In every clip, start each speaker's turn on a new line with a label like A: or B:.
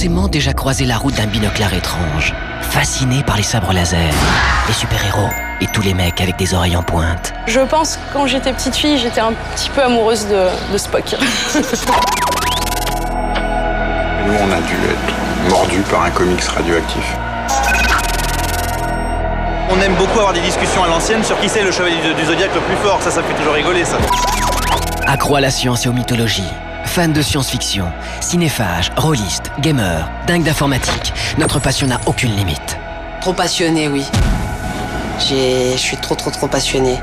A: forcément déjà croisé la route d'un binoclard étrange, fasciné par les sabres laser, les super-héros et tous les mecs avec des oreilles en pointe.
B: Je pense que quand j'étais petite fille, j'étais un petit peu amoureuse de Spock.
C: Nous, on a dû être mordus par un comics radioactif.
D: On aime beaucoup avoir des discussions à l'ancienne sur qui c'est le chevalier du Zodiaque le plus fort. Ça fait toujours rigoler, ça.
A: Accro à la science et aux mythologies, fan de science-fiction, cinéphage, rôliste, gamer, dingue d'informatique, notre passion n'a aucune limite.
E: Trop passionné, oui. Je suis trop passionné.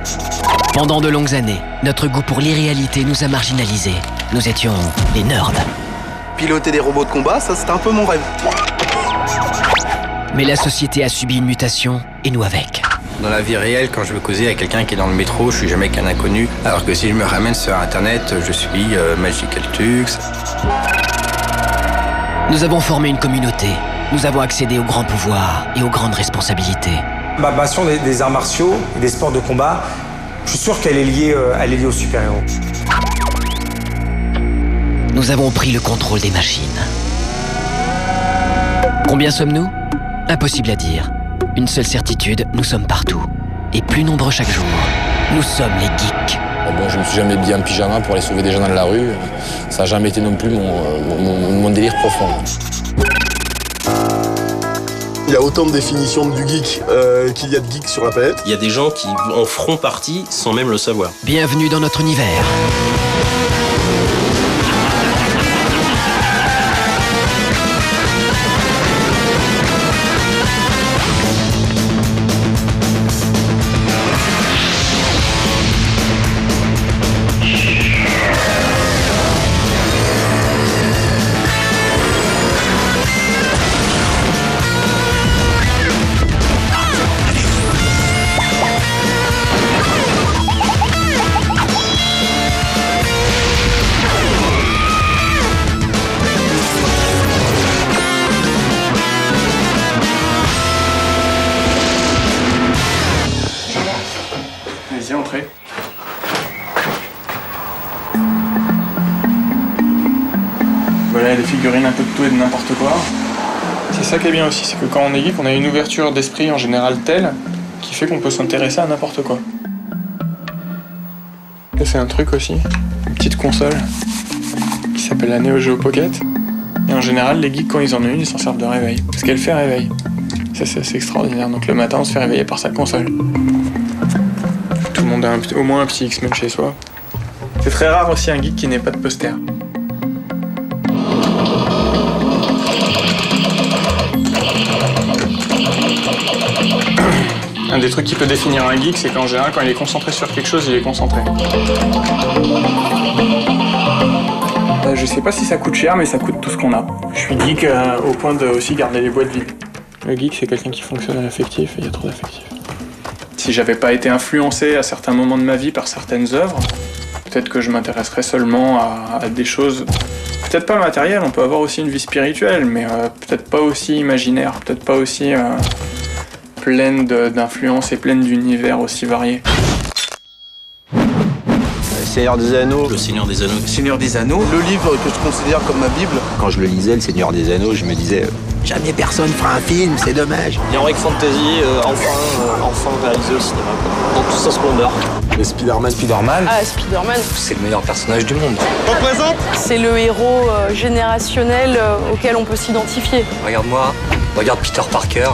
A: Pendant de longues années, notre goût pour l'irréalité nous a marginalisés. Nous étions les nerds.
F: Piloter des robots de combat, ça c'était un peu mon rêve.
A: Mais la société a subi une mutation, et nous avec.
G: Dans la vie réelle, quand je veux causer avec quelqu'un qui est dans le métro, je suis jamais qu'un inconnu. Alors que si je me ramène sur Internet, je suis Magical Tux.
A: Nous avons formé une communauté. Nous avons accédé aux grands pouvoirs et aux grandes responsabilités.
H: Ma passion des arts martiaux et des sports de combat, je suis sûr qu'elle est liée aux super-héros.
A: Nous avons pris le contrôle des machines. Combien sommes-nous ? Impossible à dire. Une seule certitude, nous sommes partout. Et plus nombreux chaque jour. Nous sommes les geeks.
I: Bon, je me suis jamais habillé en pyjama pour aller sauver des gens dans la rue. Ça n'a jamais été non plus mon délire profond.
J: Il y a autant de définitions du geek qu'il y a de geeks sur la planète.
K: Il y a des gens qui en feront partie sans même le savoir.
A: Bienvenue dans notre univers.
L: Allez-y, entrez. Voilà, des figurines un peu de tout et de n'importe quoi. C'est ça qui est bien aussi, c'est que quand on est geek, on a une ouverture d'esprit en général telle qui fait qu'on peut s'intéresser à n'importe quoi. Là, c'est un truc aussi, une petite console qui s'appelle la Neo Geo Pocket. Et en général, les geeks, quand ils en ont une, ils s'en servent de réveil. Parce qu'elle fait réveil. Ça, c'est assez extraordinaire. Donc le matin, on se fait réveiller par sa console. Tout le monde a au moins un petit X-Men chez soi. C'est très rare aussi un geek qui n'ait pas de poster. Un des trucs qui peut définir un geek, c'est qu'en général, quand il est concentré sur quelque chose, il est concentré. Je sais pas si ça coûte cher, mais ça coûte tout ce qu'on a. Je suis geek au point de aussi garder les boîtes vides. Le geek, c'est quelqu'un qui fonctionne à l'affectif, et il y a trop d'affectif. Si j'avais pas été influencé à certains moments de ma vie par certaines œuvres, peut-être que je m'intéresserais seulement à des choses, peut-être pas matérielles, on peut avoir aussi une vie spirituelle, mais peut-être pas aussi imaginaire, peut-être pas aussi pleine d'influences et pleine d'univers aussi variés.
D: Seigneur des Anneaux.
K: Le Seigneur des Anneaux.
F: Seigneur des Anneaux, le livre que je considère comme ma Bible.
G: Quand je le lisais, le Seigneur des Anneaux, je me disais jamais personne fera un film, c'est dommage.
K: L'Heroic Fantasy, enfin réalisé au cinéma, quoi. Dans toute sa splendeur.
J: Et Spider-Man.
B: Ah, Spider-Man,
G: C'est le meilleur personnage du monde.
D: Représente.
B: c'est le héros générationnel auquel on peut s'identifier.
G: Regarde-moi, regarde Peter Parker.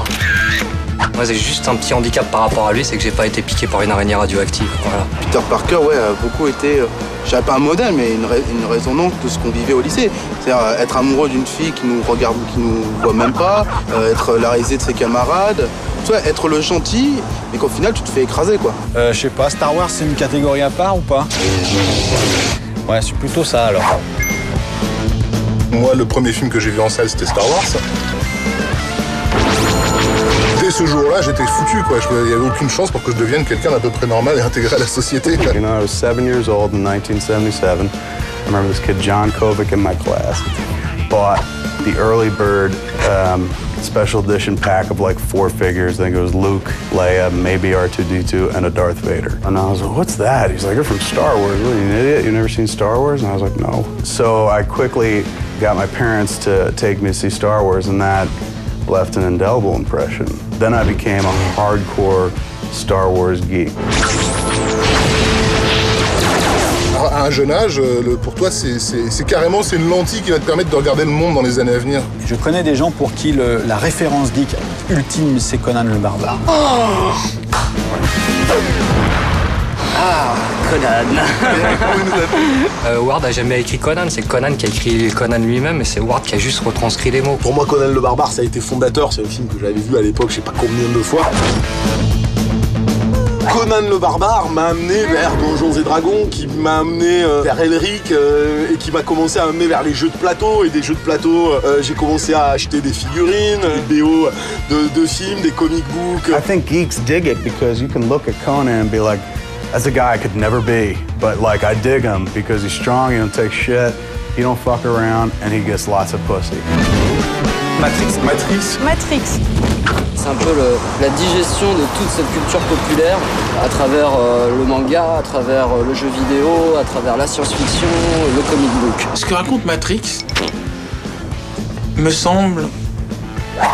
G: Moi, j'ai juste un petit handicap par rapport à lui, c'est que j'ai pas été piqué par une araignée radioactive. Voilà.
F: Peter Parker, ouais, a beaucoup été, je dirais pas un modèle, mais une résonance de ce qu'on vivait au lycée. C'est-à-dire être amoureux d'une fille qui nous regarde, qui nous voit même pas, être la risée de ses camarades, tu vois, être le gentil, et qu'au final, tu te fais écraser, quoi.
M: Je sais pas, Star Wars, c'est une catégorie à part ou pas? Ouais, c'est plutôt ça, alors.
J: Moi, le premier film que j'ai vu en salle, c'était Star Wars. Dès ce jour-là, j'étais foutu, quoi. Il n'y avait aucune chance pour que je devienne quelqu'un d'à peu près normal et intégré à la société.
N: You know, I was 7 years old in 1977. I remember this kid, John Kovic, in my class, bought the early bird special edition pack of like 4 figures. I think it was Luke, Leia, maybe R2-D2, and a Darth Vader. And I was like, what's that? He's like, you're from Star Wars. What, are you an idiot? You've never seen Star Wars? And I was like, no. So I quickly got my parents to take me to see Star Wars, and that left an indelible impression. Then I became a hardcore Star Wars geek.
J: À un jeune âge, pour toi, c'est carrément une lentille qui va te permettre de regarder le monde dans les années à venir.
M: Je connais des gens pour qui la référence geek ultime, c'est Conan le Barbare.
O: Ah, Conan. Ward a jamais écrit Conan, c'est Conan qui a écrit Conan lui-même, et c'est Ward qui a juste retranscrit les mots.
P: Pour moi, Conan le Barbare, ça a été fondateur. C'est un film que j'avais vu à l'époque, je sais pas combien de fois. Conan le Barbare m'a amené vers Donjons et Dragons, qui m'a amené vers Elric et qui m'a commencé à amener vers les jeux de plateau. Et des jeux de plateau, j'ai commencé à acheter des figurines, des BO de films, des comic books.
N: I think geeks dig it because you can look at Conan and be like, that's a guy I could never be, but like I dig him because he's strong, he don't take shit, he don't fuck around, and he gets lots of pussy.
B: Matrix.
K: C'est un peu la digestion de toute cette culture populaire à travers le manga, à travers le jeu vidéo, à travers la science-fiction, le comic book.
L: Ce que raconte Matrix me semble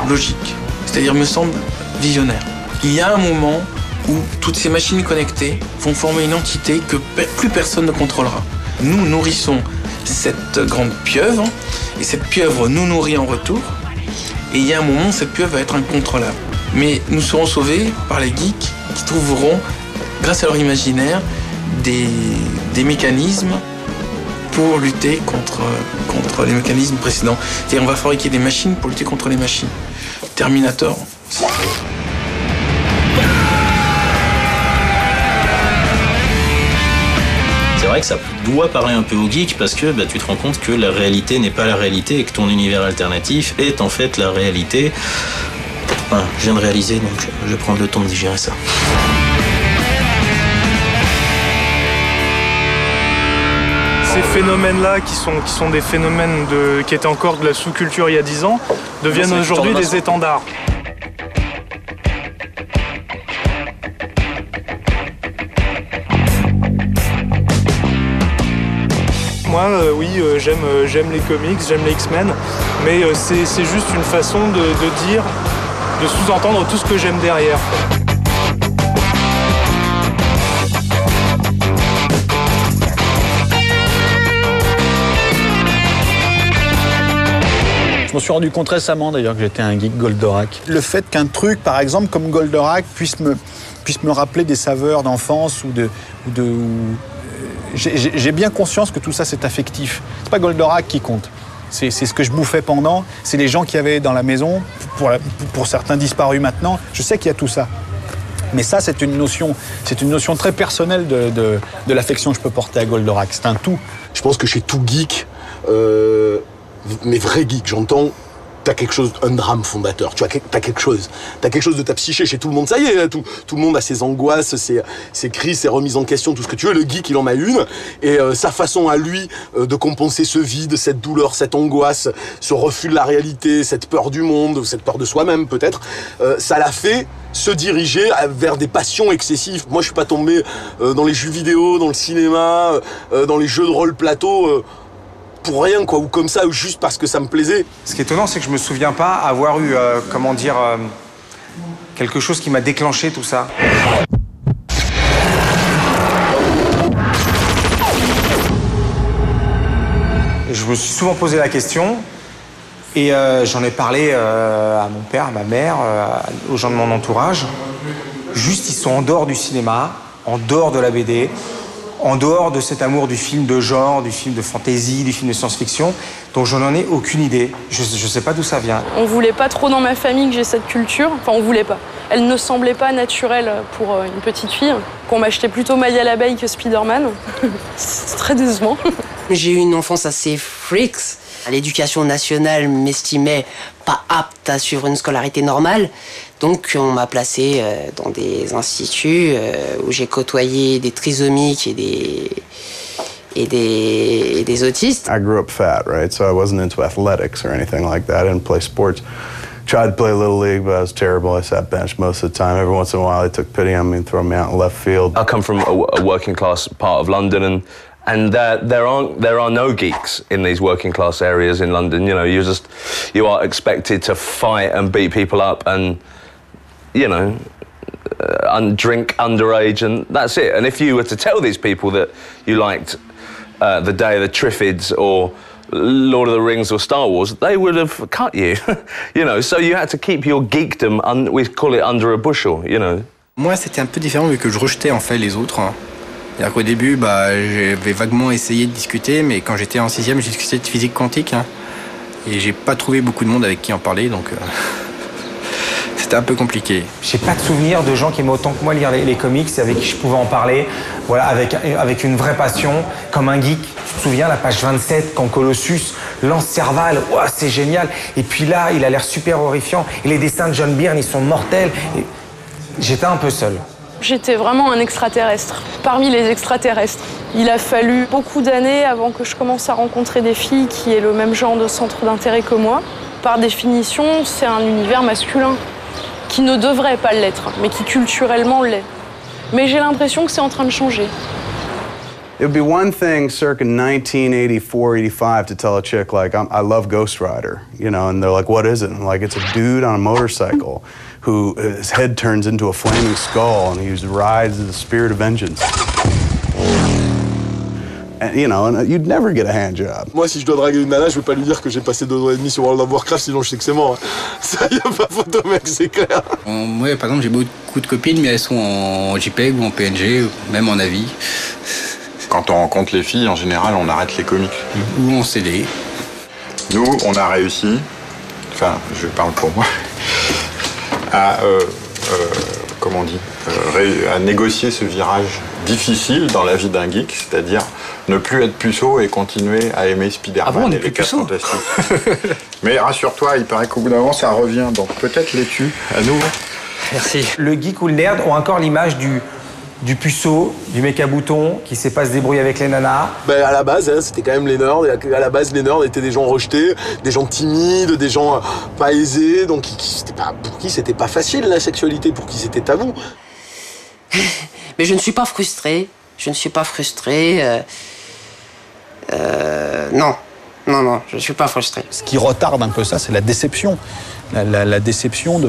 L: logique, c'est-à-dire me semble visionnaire. Il y a un moment où toutes ces machines connectées vont former une entité que plus personne ne contrôlera. Nous nourrissons cette grande pieuvre, et cette pieuvre nous nourrit en retour. Et il y a un moment où cette pieuvre va être incontrôlable. Mais nous serons sauvés par les geeks qui trouveront, grâce à leur imaginaire, des mécanismes pour lutter contre les mécanismes précédents. C'est-à-dire on va fabriquer des machines pour lutter contre les machines. Terminator.
Q: C'est vrai que ça doit parler un peu aux geeks parce que tu te rends compte que la réalité n'est pas la réalité et que ton univers alternatif est en fait la réalité. Voilà, je viens de réaliser, donc je vais prendre le temps de digérer ça.
L: Ces phénomènes-là, qui sont des phénomènes qui étaient encore de la sous-culture il y a 10 ans, deviennent aujourd'hui des étendards. Moi, oui, j'aime les comics, j'aime les X-Men, mais c'est juste une façon de dire, de sous-entendre tout ce que j'aime derrière.
M: Je me suis rendu compte récemment d'ailleurs que j'étais un geek Goldorak. Le fait qu'un truc, par exemple, comme Goldorak, puisse me rappeler des saveurs d'enfance j'ai bien conscience que tout ça, c'est affectif. C'est pas Goldorak qui compte. C'est ce que je bouffais pendant, c'est les gens qu'il y avait dans la maison, pour certains disparus maintenant. Je sais qu'il y a tout ça. Mais ça, c'est une notion très personnelle de l'affection que je peux porter à Goldorak. C'est un tout.
P: Je pense que chez tout geek, mais vrai geek, j'entends, t'as quelque chose, un drame fondateur, t'as quelque chose de ta psyché. Chez tout le monde, ça y est, tout le monde a ses angoisses, ses crises, ses remises en question, tout ce que tu veux. Le geek, il en a une, et sa façon à lui de compenser ce vide, cette douleur, cette angoisse, ce refus de la réalité, cette peur du monde, cette peur de soi-même peut-être, ça l'a fait se diriger vers des passions excessives. Moi, je suis pas tombé dans les jeux vidéo, dans le cinéma, dans les jeux de rôle plateau, pour rien, quoi, ou comme ça, ou juste parce que ça me plaisait.
H: Ce qui est étonnant, c'est que je me souviens pas avoir eu, quelque chose qui m'a déclenché tout ça. Je me suis souvent posé la question, et j'en ai parlé à mon père, à ma mère, aux gens de mon entourage. Juste, ils sont en dehors du cinéma, en dehors de la BD, en dehors de cet amour du film de genre, du film de fantasy, du film de science-fiction, dont je n'en ai aucune idée. Je sais pas d'où ça vient.
B: On voulait pas trop dans ma famille que j'ai cette culture. Enfin, on voulait pas. Elle ne semblait pas naturelle pour une petite fille. Qu'on m'achetait plutôt Maya l'abeille que Spider-Man. C'est très décevant.
E: J'ai eu une enfance assez freaks. L'éducation nationale m'estimait pas apte à suivre une scolarité normale. Donc on m'a placé dans des instituts où j'ai côtoyé des trisomiques et des autistes.
N: I grew up fat, right? So I wasn't into athletics or anything like that. I didn't play sports. Tried to play Little League, but I was terrible. I sat bench most of the time. Every once in a while, they took pity on me and threw me out in left field.
R: I come from a working class part of London, And there are no geeks in these working class areas in London. You know, you are expected to fight and beat people up and, you know, and drink underage, and that's it. And if you were to tell these people that you liked The Day of the Triffids or Lord of the Rings or Star Wars, they would have cut you. You know, so you had to keep your geekdom, we call it under a bushel, you know.
G: Moi, c'était un peu différent vu que je rejetais en fait les autres. C'est-à-dire qu'au début, j'avais vaguement essayé de discuter, mais quand j'étais en 6e, j'ai discuté de physique quantique. Et j'ai pas trouvé beaucoup de monde avec qui en parler, donc c'était un peu compliqué.
H: J'ai pas de souvenir de gens qui aimaient autant que moi lire les comics et avec qui je pouvais en parler, voilà, avec une vraie passion, comme un geek. Tu te souviens, la page 27, quand Colossus lance Serval, wow, c'est génial. Et puis là, il a l'air super horrifiant. Et les dessins de John Byrne, ils sont mortels. Et j'étais un peu seul.
B: J'étais vraiment un extraterrestre, parmi les extraterrestres. Il a fallu beaucoup d'années avant que je commence à rencontrer des filles qui aient le même genre de centre d'intérêt que moi. Par définition, c'est un univers masculin, qui ne devrait pas l'être, mais qui culturellement l'est. Mais j'ai l'impression que c'est en train de changer.
N: It would be one thing circa 1984-85 to tell a chick, like, I love Ghost Rider, you know, and they're like, what is it? And I'm like, it's a dude on a motorcycle who his head turns into a flaming skull and he rides as the spirit of vengeance. And, you know, and you'd never get a hand job.
P: Moi, si je dois draguer une nana, je vais pas lui dire que j'ai passé 2 ans et demi sur World of Warcraft, sinon je sais que c'est mort. Ça, y a pas photo, mec, c'est clair.
G: Moi, par exemple, j'ai beaucoup de copines, mais elles sont en JPEG ou en PNG, même en AVI.
C: Quand on rencontre les filles, en général, on arrête les comics.
G: Ou en CD.
C: Nous, on a réussi, enfin, je parle pour moi, à, comment on dit, à négocier ce virage difficile dans la vie d'un geek, c'est-à-dire ne plus être puceau et continuer à aimer Spider-Man et les 4 Fantastiques. Mais rassure-toi, il paraît qu'au bout d'un moment, ça revient, donc peut-être l'es-tu à nouveau.
H: Merci. Le geek ou le nerd ont encore l'image du puceau, du mec à boutons, qui sait pas se débrouiller avec les nanas.
P: Ben, à la base, hein, c'était quand même les nerds. Et à la base, les nerds étaient des gens rejetés, des gens timides, des gens pas aisés, donc pour qui c'était pas facile la sexualité, pour qui c'était tabou.
E: Mais je ne suis pas frustré. Je ne suis pas frustré. Non, je ne suis pas frustré.
M: Ce qui retarde un peu ça, c'est la déception. La déception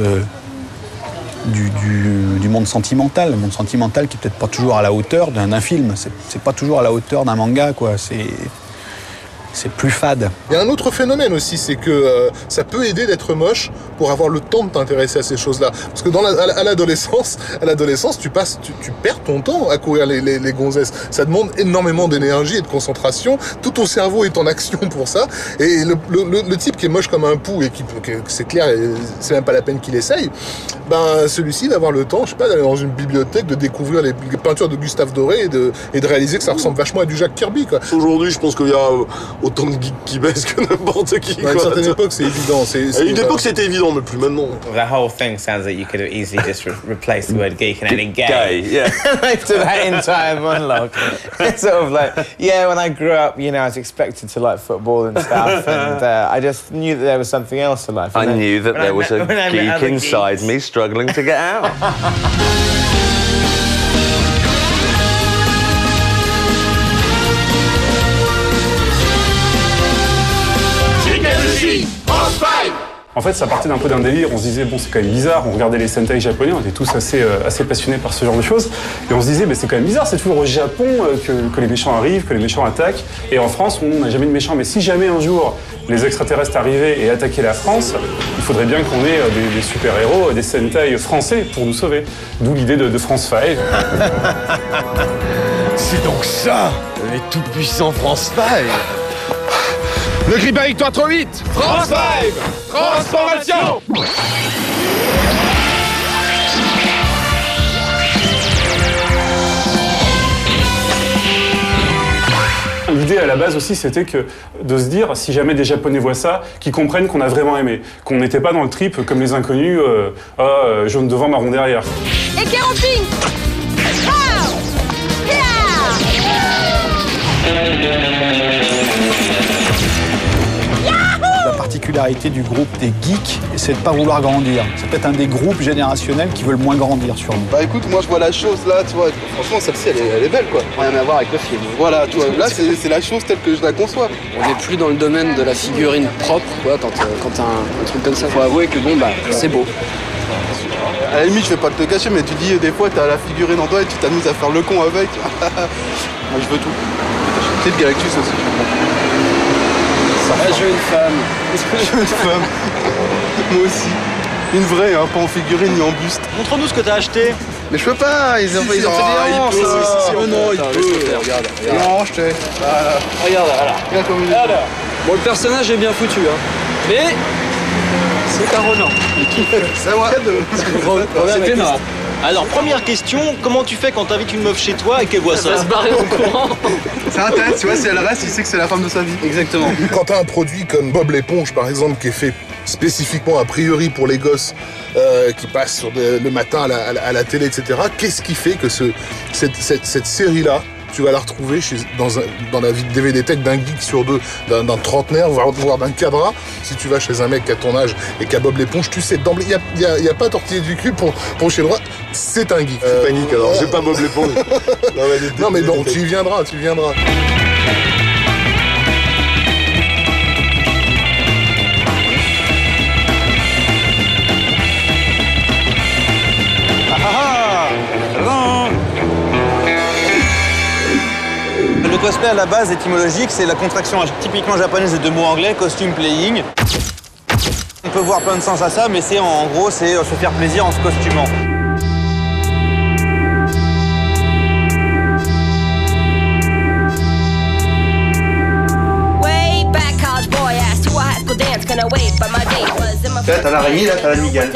M: du monde sentimental. Le monde sentimental qui est peut-être pas toujours à la hauteur d'un film. C'est pas toujours à la hauteur d'un manga, quoi. C'est plus fade.
J: Il y a un autre phénomène aussi, c'est que ça peut aider d'être moche pour avoir le temps de t'intéresser à ces choses-là. Parce que à l'adolescence, tu perds ton temps à courir les gonzesses. Ça demande énormément d'énergie et de concentration. Tout ton cerveau est en action pour ça. Et le type qui est moche comme un pou et qui c'est clair, c'est même pas la peine qu'il essaye, ben celui-ci va avoir le temps, je sais pas, d'aller dans une bibliothèque, de découvrir les peintures de Gustave Doré et de réaliser que ça ressemble vachement à du Jack Kirby, quoi.
P: Aujourd'hui, je pense qu'il y a autant de geeks qui baissent que n'importe qui.
J: À une certaine époque, c'est évident.
P: À une époque, c'était évident, mais plus maintenant.
S: The whole thing sounds like you could have easily just replaced the word geek and added gay.
R: Gay, yeah.
S: After that entire monologue. It's sort of like, yeah, when I grew up, you know, I was expected to like football and stuff, and I just knew that there was something else to life.
R: I knew that there was a geek inside me struggling to get out.
T: En fait, ça partait d'un peu d'un délire. On se disait, bon, c'est quand même bizarre. On regardait les Sentai japonais, on était tous assez passionnés par ce genre de choses. Et on se disait, mais c'est quand même bizarre, c'est toujours au Japon que les méchants arrivent, que les méchants attaquent. Et en France, on n'a jamais de méchants. Mais si jamais un jour les extraterrestres arrivaient et attaquaient la France, il faudrait bien qu'on ait des super-héros, des Sentai français pour nous sauver. D'où l'idée de France 5.
U: C'est donc ça, les tout-puissants France 5. Ne crie pas victoire trop vite. France 5, transformation.
T: L'idée à la base aussi, c'était de se dire, si jamais des Japonais voient ça, qu'ils comprennent qu'on a vraiment aimé, qu'on n'était pas dans le trip comme les inconnus, jaune devant, marron derrière.
V: Et camping.
M: La particularité du groupe des geeks, c'est de ne pas vouloir grandir. C'est peut-être un des groupes générationnels qui veulent moins grandir sur nous.
F: Bah écoute, moi je vois la chose là, tu vois, franchement celle-ci elle est belle quoi.
K: Rien à voir avec le film.
F: Voilà, tu vois, là c'est la chose telle que je la conçois.
K: On n'est plus dans le domaine de la figurine propre, quoi, quand t'as un truc comme ça. Faut avouer que bon, bah, c'est beau.
F: À la limite, je vais pas te le cacher, mais tu dis des fois t'as la figurine en toi et tu t'amuses à faire le con avec. Moi je veux tout. C'est le Galactus aussi.
K: Je veux une femme.
F: Je veux une femme. Moi aussi. Une vraie, hein, pas en figurine ni en buste.
D: Montre-nous ce que t'as acheté.
F: Mais je peux pas, ils ont fait des hanches. Non, il peut. Regarde. Non, je t'ai. Voilà.
K: Regarde, voilà.
F: Regarde comme il est.
K: Voilà. Bon, le personnage est bien foutu, hein. Mais c'est un renard.
F: C'est moi.
K: C'est énorme.
D: Alors, première question, comment tu fais quand t'invites une meuf chez toi et qu'elle voit ça?
K: Elle va se barrer en courant.
F: C'est un test, tu vois, si elle reste, il sait que c'est la femme de sa vie.
K: Exactement.
J: Quand t'as un produit comme Bob l'éponge, par exemple, qui est fait spécifiquement a priori pour les gosses, qui passent sur le matin à la télé, etc., qu'est-ce qui fait que cette série-là, tu vas la retrouver dans la DVD tech d'un geek sur deux, d'un trentenaire, voire d'un cadra. Si tu vas chez un mec qui a ton âge et qui a Bob l'éponge, tu sais d'emblée, il n'y a pas tortillé du cul pour chez le droit, c'est un geek.
P: Panique alors, j'ai pas Bob l'éponge.
J: Non mais donc tu y viendras.
D: Le cosplay à la base étymologique, c'est la contraction typiquement japonaise des deux mots anglais, costume playing. On peut voir plein de sens à ça, mais c'est en gros, c'est se faire plaisir en se costumant.
H: Là, t'as l'araignée, là, t'as la migale.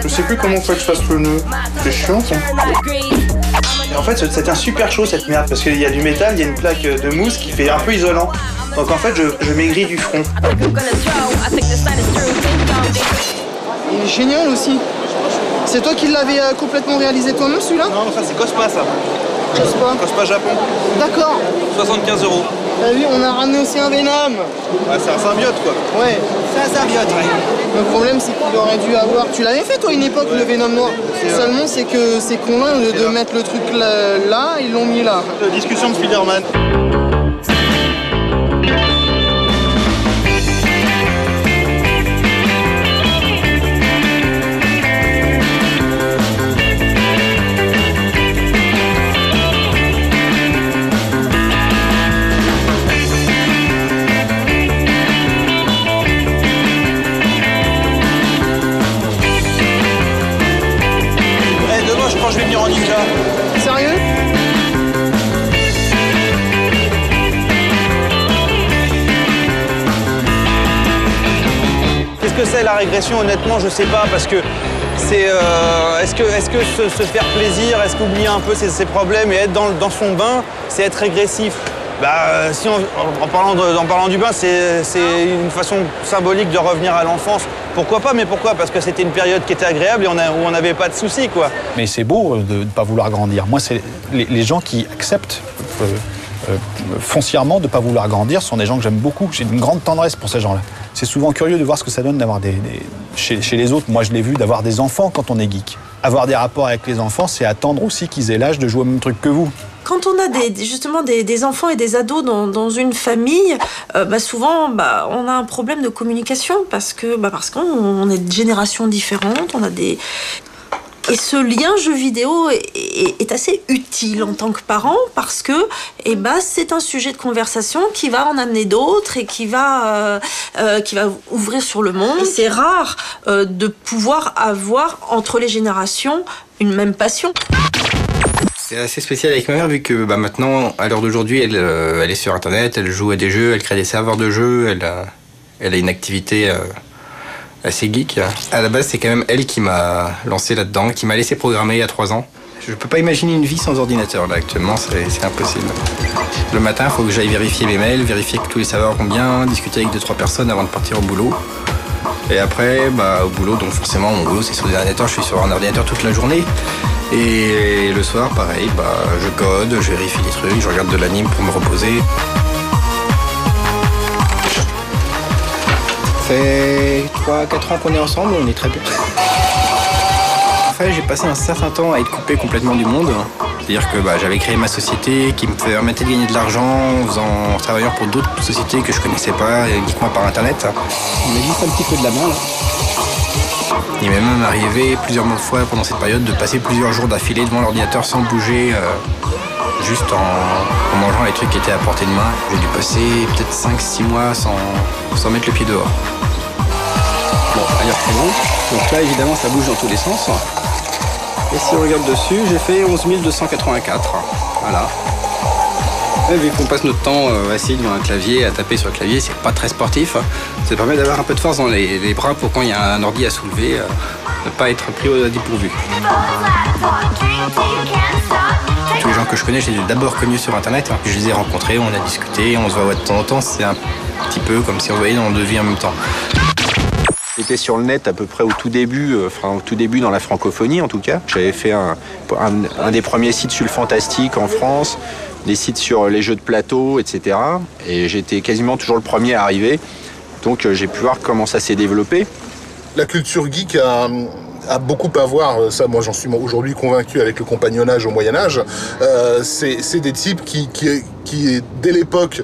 H: Je sais plus comment faut que je fasse le nœud. C'est chiant, ça. Et en fait, ça tient super chaud, cette merde, parce qu'il y a du métal, il y a une plaque de mousse qui fait un peu isolant. Donc en fait, je maigris du front.
F: Il est génial aussi. C'est toi qui l'avais complètement réalisé toi-même celui-là?
D: Non, ça c'est Cospa ça.
F: Cospa?
D: Cospa Japon.
F: D'accord.
D: 75 €.
F: Bah oui, on a ramené aussi un Venom.
D: Ah, c'est un symbiote quoi.
F: Ouais, c'est un symbiote, ouais. Le problème c'est qu'il aurait dû avoir... Tu l'avais fait toi une époque, le Venom noir. Seulement c'est que c'est con là, au lieu de mettre le truc là, ils l'ont mis là.
D: Discussion de Spider-Man. Je vais venir en ninja.
F: Sérieux?
D: Qu'est-ce que c'est la régression? Honnêtement, je sais pas parce que c'est est-ce que se faire plaisir, est-ce qu'oublier un peu ses problèmes et être dans son bain, c'est être régressif? Bah, si en parlant du bain, c'est une façon symbolique de revenir à l'enfance. Pourquoi pas? Mais pourquoi? Parce que c'était une période qui était agréable et où on n'avait pas de soucis, quoi.
M: Mais c'est beau de ne pas vouloir grandir. Moi, c'est les gens qui acceptent foncièrement de ne pas vouloir grandir sont des gens que j'aime beaucoup. J'ai une grande tendresse pour ces gens-là. C'est souvent curieux de voir ce que ça donne d'avoir chez les autres. Moi, je l'ai vu, d'avoir des enfants quand on est geek. Avoir des rapports avec les enfants, c'est attendre aussi qu'ils aient l'âge de jouer au même truc que vous.
I: Quand on a justement des enfants et des ados dans une famille, souvent on a un problème de communication parce qu'on est de générations différentes, on a des... Et ce lien jeu vidéo est assez utile en tant que parent parce que c'est un sujet de conversation qui va en amener d'autres et qui va ouvrir sur le monde. Et c'est rare de pouvoir avoir entre les générations une même passion.
G: C'est assez spécial avec ma mère vu que maintenant, à l'heure d'aujourd'hui, elle est sur Internet, elle joue à des jeux, elle crée des serveurs de jeux, elle a une activité assez geek. À la base, c'est quand même elle qui m'a lancé là-dedans, qui m'a laissé programmer il y a 3 ans. Je peux pas imaginer une vie sans ordinateur là actuellement, c'est impossible. Le matin, il faut que j'aille vérifier mes mails, vérifier que tous les serveurs vont bien, discuter avec 2-3 personnes avant de partir au boulot. Et après, au boulot, donc forcément, mon boulot, c'est sur des ordinateurs. Je suis sur un ordinateur toute la journée. Et le soir, pareil, je code, je vérifie des trucs, je regarde de l'anime pour me reposer. Ça fait 3-4 ans qu'on est ensemble, on est très bien. J'ai passé un certain temps à être coupé complètement du monde. C'est-à-dire que j'avais créé ma société qui me permettait de gagner de l'argent en travaillant pour d'autres sociétés que je connaissais pas, uniquement par Internet. On a juste un petit peu de la main, là. Il m'est même arrivé plusieurs fois pendant cette période de passer plusieurs jours d'affilée devant l'ordinateur sans bouger, juste en mangeant les trucs qui étaient à portée de main. J'ai dû passer peut-être 5-6 mois sans mettre le pied dehors. Bon, ailleurs très bon. Donc là, évidemment, ça bouge dans tous les sens. Et si on regarde dessus, j'ai fait 11 284. Voilà. Et vu qu'on passe notre temps assis devant un clavier, à taper sur le clavier, c'est pas très sportif. Ça permet d'avoir un peu de force dans les bras pour quand il y a un ordi à soulever, ne pas être pris au dépourvu. Tous les gens que je connais, je les ai d'abord connus sur Internet. Puis je les ai rencontrés, on a discuté, on se voit de temps en temps. C'est un petit peu comme si on voyait dans deux vies en même temps. J'étais sur le net à peu près au tout début dans la francophonie en tout cas. J'avais fait un des premiers sites sur le fantastique en France, des sites sur les jeux de plateau, etc. Et j'étais quasiment toujours le premier à arriver. Donc j'ai pu voir comment ça s'est développé.
J: La culture geek a beaucoup à voir, ça moi j'en suis aujourd'hui convaincu avec le compagnonnage au Moyen-Âge, c'est des types qui dès l'époque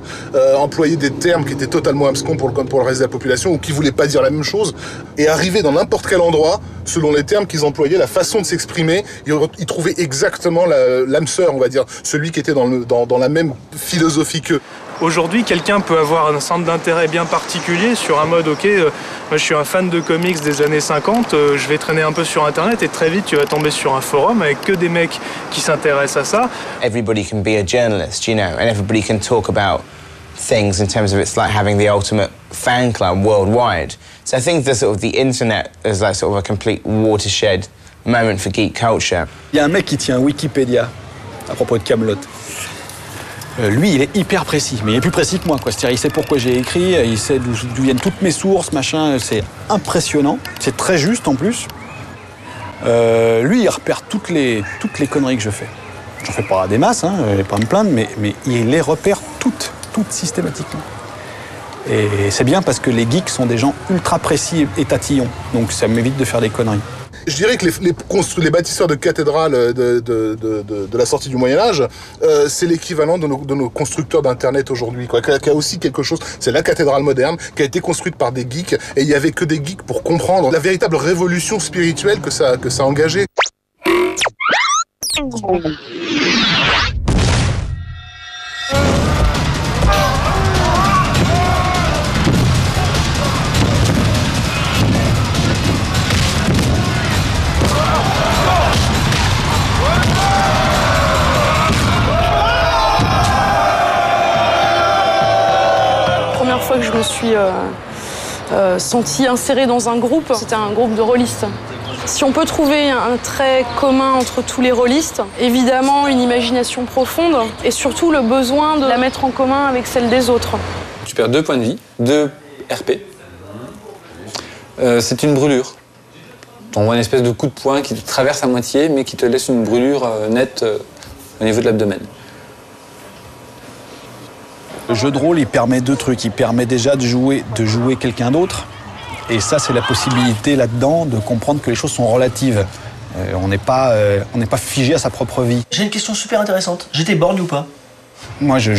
J: employaient des termes qui étaient totalement abscons pour le reste de la population ou qui voulaient pas dire la même chose et arrivaient dans n'importe quel endroit, selon les termes qu'ils employaient, la façon de s'exprimer, ils trouvaient exactement l'âme sœur, on va dire, celui qui était dans la même philosophie qu'eux.
L: Aujourd'hui, quelqu'un peut avoir un centre d'intérêt bien particulier sur un mode, moi je suis un fan de comics des années 50, je vais traîner un peu sur Internet et très vite tu vas tomber sur un forum avec que des mecs qui s'intéressent à ça.
S: Everybody can be a journalist, you know, and everybody can talk about things in terms of it's like having the ultimate fan club worldwide. So I think the internet is like sort of a complete watershed moment for geek culture.
M: Il y a un mec qui tient Wikipédia à propos de Kaamelott. Lui, il est hyper précis, mais il est plus précis que moi, quoi. C'est-à-dire, il sait pourquoi j'ai écrit, il sait d'où viennent toutes mes sources, machin. C'est impressionnant. C'est très juste en plus. Lui, il repère toutes les conneries que je fais. J'en fais pas des masses, je vais pas me plaindre, mais il les repère toutes systématiquement. Et c'est bien parce que les geeks sont des gens ultra précis et tatillons, donc ça m'évite de faire des conneries.
J: Je dirais que les bâtisseurs de cathédrales de la sortie du Moyen-Âge, c'est l'équivalent de nos constructeurs d'Internet aujourd'hui, quoi. Qui a aussi quelque chose, c'est la cathédrale moderne, qui a été construite par des geeks, et il n'y avait que des geeks pour comprendre la véritable révolution spirituelle que ça a engagée.
B: Que je me suis sentie insérée dans un groupe, c'était un groupe de rôlistes. Si on peut trouver un trait commun entre tous les rôlistes, évidemment une imagination profonde et surtout le besoin de la mettre en commun avec celle des autres.
A: Tu perds 2 points de vie, 2 RP. C'est une brûlure. Tu envoies une espèce de coup de poing qui te traverse à moitié mais qui te laisse une brûlure nette au niveau de l'abdomen.
M: Le jeu de rôle, il permet 2 trucs. Il permet déjà de jouer quelqu'un d'autre. Et ça, c'est la possibilité là-dedans de comprendre que les choses sont relatives. On n'est pas figé à sa propre vie.
V: J'ai une question super intéressante. J'étais borgne ou pas?
M: Moi, j'ai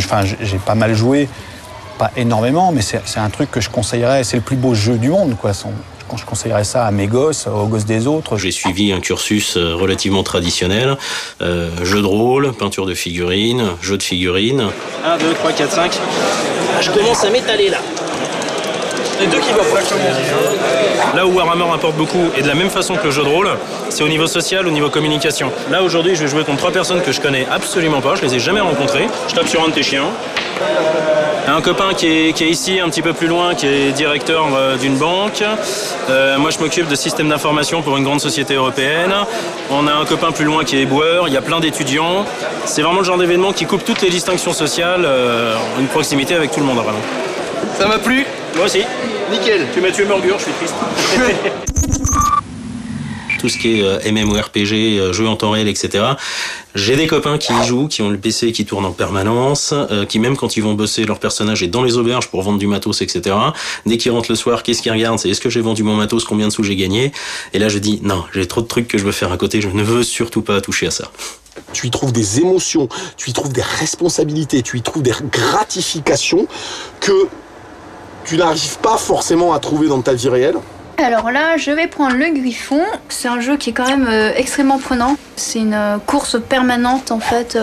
M: pas mal joué. Pas énormément, mais c'est un truc que je conseillerais. C'est le plus beau jeu du monde, quoi. Quand je conseillerais ça à mes gosses, aux gosses des autres.
Q: J'ai suivi un cursus relativement traditionnel. Jeu de rôle, peinture de figurines, jeu de figurines.
D: 1, 2, 3, 4, 5. Je commence à m'étaler là. Les deux qui vont.
W: Là où Warhammer importe beaucoup, et de la même façon que le jeu de rôle, c'est au niveau social, au niveau communication. Là aujourd'hui, je vais jouer contre 3 personnes que je connais absolument pas, je les ai jamais rencontrées. Je tape sur un de tes chiens. Un copain qui est ici, un petit peu plus loin, qui est directeur d'une banque. Moi, je m'occupe de systèmes d'information pour une grande société européenne. On a un copain plus loin qui est éboueur. Il y a plein d'étudiants. C'est vraiment le genre d'événement qui coupe toutes les distinctions sociales, une proximité avec tout le monde, vraiment.
D: Ça m'a plu.
W: Moi aussi.
P: Nickel.
W: Tu m'as tué Morgur, je suis triste. Tout ce qui est MMORPG, jeux en temps réel, etc. J'ai des copains qui y jouent, qui ont le PC qui tourne en permanence, qui même quand ils vont bosser, leur personnage est dans les auberges pour vendre du matos, etc. Dès qu'ils rentrent le soir, qu'est-ce qu'ils regardent? C'est est-ce que j'ai vendu mon matos, combien de sous j'ai gagné? Et là je dis non, j'ai trop de trucs que je veux faire à côté, je ne veux surtout pas toucher à ça.
P: Tu y trouves des émotions, tu y trouves des responsabilités, tu y trouves des gratifications que tu n'arrives pas forcément à trouver dans ta vie réelle.
C: Alors là, je vais prendre le Griffon. C'est un jeu qui est quand même extrêmement prenant. C'est une course permanente en fait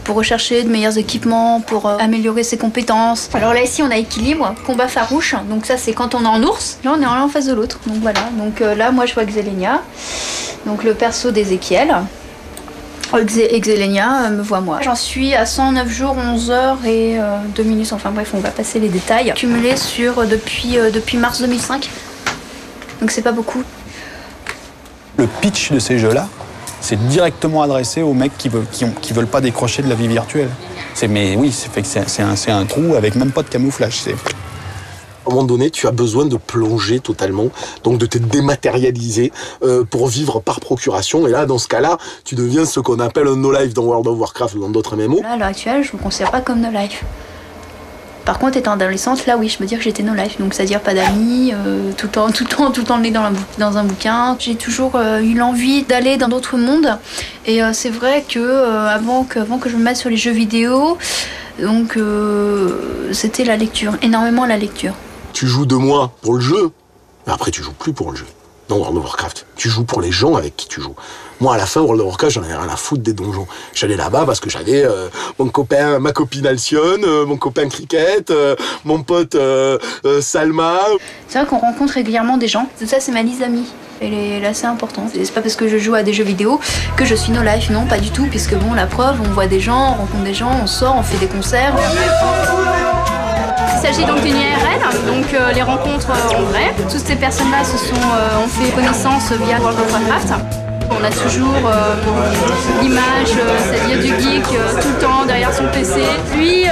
C: pour rechercher de meilleurs équipements, pour améliorer ses compétences. Alors là ici on a équilibre, combat farouche. Donc ça c'est quand on est en ours. Là on est en face de l'autre. Donc voilà. Donc là moi je vois Xelenia. Donc le perso d'Ézéchiel. Xelenia me voit moi. J'en suis à 109 jours, 11 heures et 2 minutes. Enfin bref, on va passer les détails. Cumulé sur depuis mars 2005. Donc c'est pas beaucoup.
M: Le pitch de ces jeux-là, c'est directement adressé aux mecs qui veulent pas décrocher de la vie virtuelle. Mais oui, c'est un trou avec même pas de camouflage. À
P: un moment donné, tu as besoin de plonger totalement, donc de te dématérialiser pour vivre par procuration. Et là, dans ce cas-là, tu deviens ce qu'on appelle un no-life dans World of Warcraft ou dans d'autres MMO.
C: Là, à l'heure actuelle, je me considère pas comme no-life. Par contre, étant adolescente, là oui, je peux dire que j'étais no-life. Donc, c'est-à-dire pas d'amis, tout le temps nez dans un bouquin. J'ai toujours eu l'envie d'aller dans d'autres mondes. Et c'est vrai que avant que je me mette sur les jeux vidéo, donc c'était la lecture, énormément la lecture.
P: Tu joues 2 mois pour le jeu, mais après tu joues plus pour le jeu. Dans World of Warcraft, tu joues pour les gens avec qui tu joues. Moi, à la fin, World of Warcraft, j'en avais rien à foutre des donjons. J'allais là-bas parce que j'avais ma copine Alcyone, mon copain Cricket, mon pote Salma.
C: C'est vrai qu'on rencontre régulièrement des gens. Tout ça, c'est ma liste d'amis. Elle est assez importante. C'est pas parce que je joue à des jeux vidéo que je suis no-life. Non, pas du tout. Puisque bon, la preuve, on voit des gens, on rencontre des gens, on sort, on fait des concerts. Il s'agit donc d'une IRL, donc les rencontres en vrai. Toutes ces personnes-là ont fait connaissance via World of Warcraft. On a toujours l'image, c'est-à-dire du geek tout le temps derrière son PC. Lui, il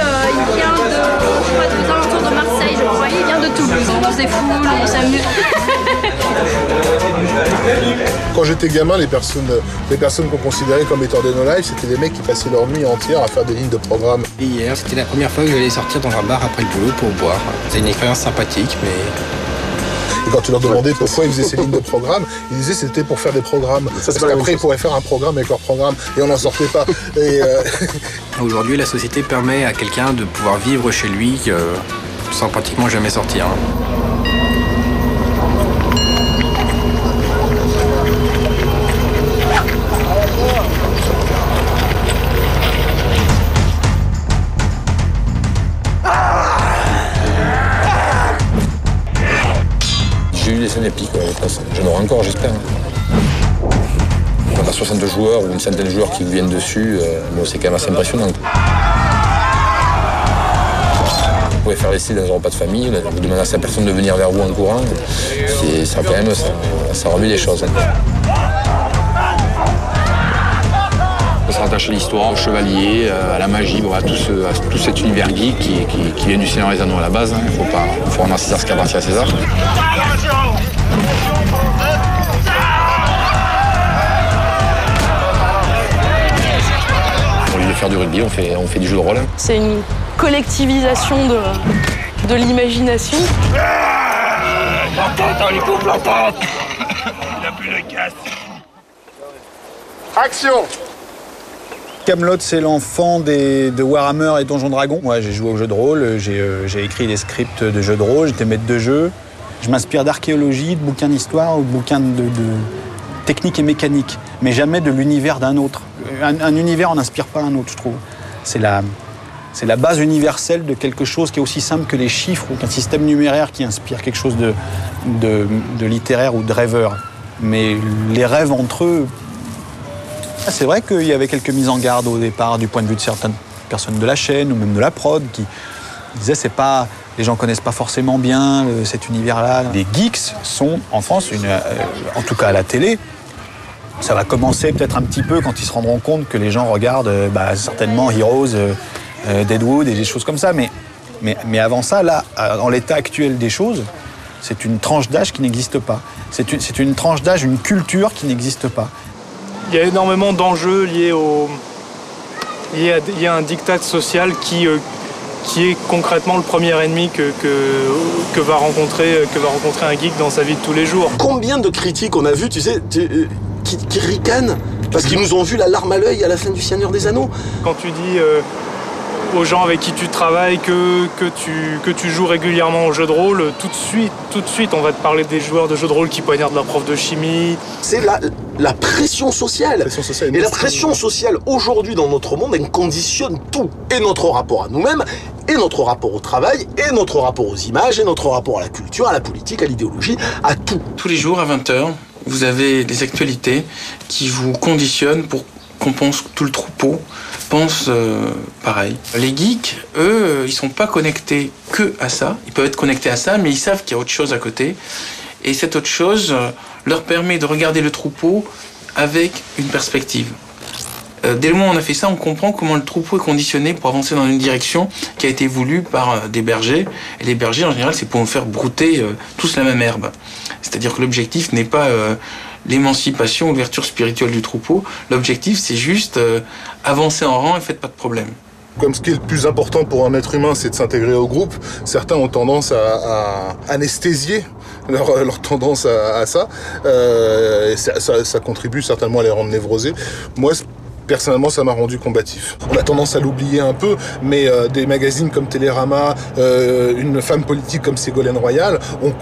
C: vient aux alentours de Marseille, je crois. Il vient de Toulouse. On faisait foule, on s'amuse.
J: Quand j'étais gamin, les personnes qu'on considérait comme étant des no-life, c'était des mecs qui passaient leur nuit entière à faire des lignes de programme.
G: Et hier, c'était la première fois que j'allais sortir dans un bar après le boulot pour boire. C'était une expérience sympathique, mais...
J: Et quand tu leur demandais pourquoi ils faisaient ces lignes de programme, ils disaient que c'était pour faire des programmes. Parce qu'après, ils pourraient faire un programme avec leur programme et on n'en sortait pas.
G: Aujourd'hui, la société permet à quelqu'un de pouvoir vivre chez lui sans pratiquement jamais sortir.
N: J'ai eu des scènes épiques, j'en aurai encore, j'espère. Quand on a 62 joueurs ou une centaine de joueurs qui viennent dessus, c'est quand même assez impressionnant. Vous pouvez faire l'essai dans un repas de famille, vous demandez à cette personne de venir vers vous en courant, ça quand même, ça remet des choses.
O: On se rattache à l'histoire, aux chevaliers, à la magie, à tout cet univers geek qui vient du Seigneur des Anneaux à la base. Il faut rendre à César ce qu'appartient à César. Au lieu de faire du rugby, on fait du jeu de rôle.
B: C'est une collectivisation de l'imagination.
U: L'entente, il coupe l'entente. Il a plus de casse.
J: Action!
M: Camelot, c'est l'enfant de Warhammer et Donjons Dragons. Moi, j'ai joué au jeu de rôle, j'ai écrit des scripts de jeux de rôle, j'étais maître de jeu. Je m'inspire d'archéologie, de bouquins d'histoire ou de bouquins de technique et mécanique, mais jamais de l'univers d'un autre. Un univers n'inspire pas un autre, je trouve. C'est la base universelle de quelque chose qui est aussi simple que les chiffres ou qu'un système numéraire qui inspire quelque chose de littéraire ou de rêveur. Mais les rêves entre eux... C'est vrai qu'il y avait quelques mises en garde au départ du point de vue de certaines personnes de la chaîne ou même de la prod qui disaient les gens connaissent pas forcément bien cet univers-là. Les geeks sont en France, en tout cas à la télé, ça va commencer peut-être un petit peu quand ils se rendront compte que les gens regardent certainement Heroes, Deadwood et des choses comme ça, mais Mais avant ça, là, en l'état actuel des choses, c'est une tranche d'âge qui n'existe pas. C'est une tranche d'âge, une culture qui n'existe pas.
L: Il y a énormément d'enjeux liés à un diktat social qui est concrètement le premier ennemi que va rencontrer un geek dans sa vie de tous les jours.
P: Combien de critiques on a vu, tu sais, qui ricanent parce qu'ils nous ont vu la larme à l'œil à la fin du Seigneur des Anneaux.
L: Quand tu dis aux gens avec qui tu travailles que tu joues régulièrement au jeu de rôle, tout de suite on va te parler des joueurs de jeux de rôle qui poignardent leur prof de chimie.
P: C'est la pression sociale. Et la pression sociale aujourd'hui dans notre monde, elle conditionne tout. Et notre rapport à nous-mêmes, et notre rapport au travail, et notre rapport aux images, et notre rapport à la culture, à la politique, à l'idéologie, à tout.
E: Tous les jours à 20h, vous avez des actualités qui vous conditionnent pour qu'on pense que tout le troupeau pense pareil. Les geeks, eux, ils sont pas connectés que à ça. Ils peuvent être connectés à ça, mais ils savent qu'il y a autre chose à côté. Et cette autre chose leur permet de regarder le troupeau avec une perspective. Dès le moment où on a fait ça, on comprend comment le troupeau est conditionné pour avancer dans une direction qui a été voulue par des bergers. Et les bergers, en général, c'est pour nous faire brouter tous la même herbe. C'est-à-dire que l'objectif n'est pas l'émancipation, l'ouverture spirituelle du troupeau. L'objectif, c'est juste avancer en rang et faites pas de problème.
J: Comme ce qui est le plus important pour un être humain, c'est de s'intégrer au groupe, certains ont tendance à anesthésier leur tendance à ça. Et ça contribue certainement à les rendre névrosés. Moi, personnellement, ça m'a rendu combatif. On a tendance à l'oublier un peu, mais des magazines comme Télérama, une femme politique comme Ségolène Royal ont